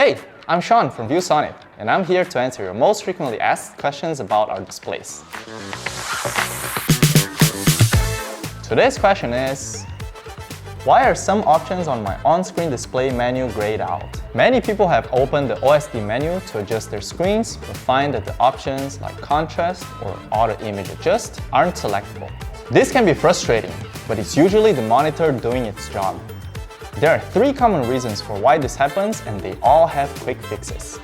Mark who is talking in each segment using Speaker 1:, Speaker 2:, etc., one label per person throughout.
Speaker 1: Hey, I'm Sean from ViewSonic, and I'm here to answer your most frequently asked questions about our displays. Today's question is, why are some options on my on-screen display menu grayed out? Many people have opened the OSD menu to adjust their screens but find that the options like contrast or auto image adjust aren't selectable. This can be frustrating, but it's usually the monitor doing its job. There are 3 common reasons for why this happens, and they all have quick fixes.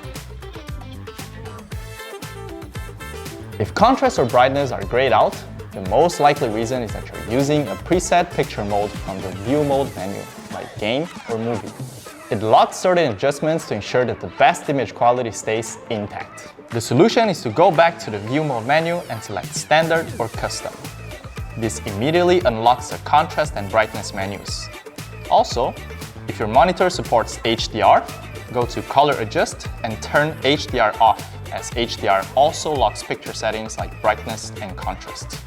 Speaker 1: If contrast or brightness are grayed out, the most likely reason is that you're using a preset picture mode from the View Mode menu, like Game or Movie. It locks certain adjustments to ensure that the best image quality stays intact. The solution is to go back to the View Mode menu and select Standard or Custom. This immediately unlocks the contrast and brightness menus. Also, if your monitor supports HDR, go to Color Adjust and turn HDR off, as HDR also locks picture settings like brightness and contrast.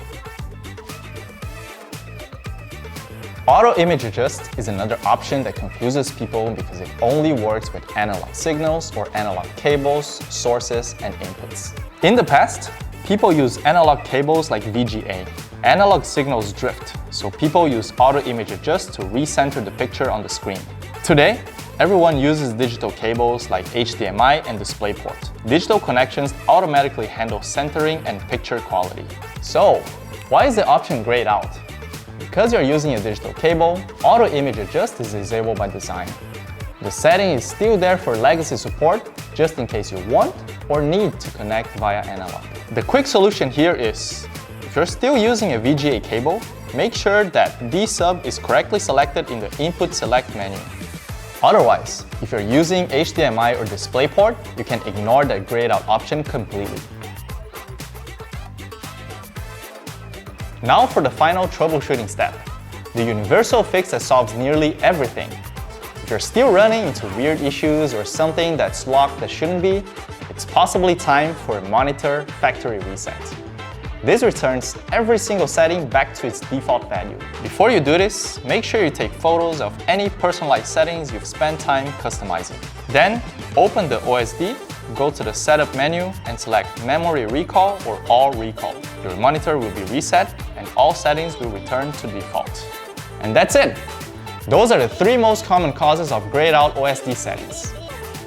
Speaker 1: Auto Image Adjust is another option that confuses people because it only works with analog signals or analog cables, sources, and inputs. In the past, people use analog cables like VGA. Analog signals drift, so people use Auto Image Adjust to recenter the picture on the screen. Today, everyone uses digital cables like HDMI and DisplayPort. Digital connections automatically handle centering and picture quality. So, why is the option grayed out? Because you're using a digital cable, Auto Image Adjust is disabled by design. The setting is still there for legacy support, just in case you want or need to connect via analog. The quick solution here is, if you're still using a VGA cable, make sure that D-sub is correctly selected in the Input Select menu. Otherwise, if you're using HDMI or DisplayPort, you can ignore that grayed out option completely. Now for the final troubleshooting step, the universal fix that solves nearly everything. If you're still running into weird issues or something that's locked that shouldn't be, it's possibly time for a monitor factory reset. This returns every single setting back to its default value. Before you do this, make sure you take photos of any personalized settings you've spent time customizing. Then, open the OSD, go to the Setup menu and select Memory Recall or All Recall. Your monitor will be reset and all settings will return to default. And that's it! Those are the 3 most common causes of grayed out OSD settings: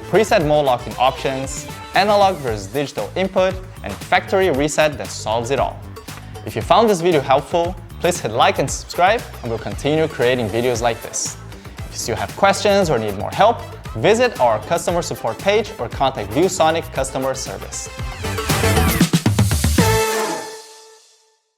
Speaker 1: preset mode locking options, analog versus digital input, and factory reset that solves it all. If you found this video helpful, please hit like and subscribe, and we'll continue creating videos like this. If you still have questions or need more help, visit our customer support page or contact ViewSonic customer service.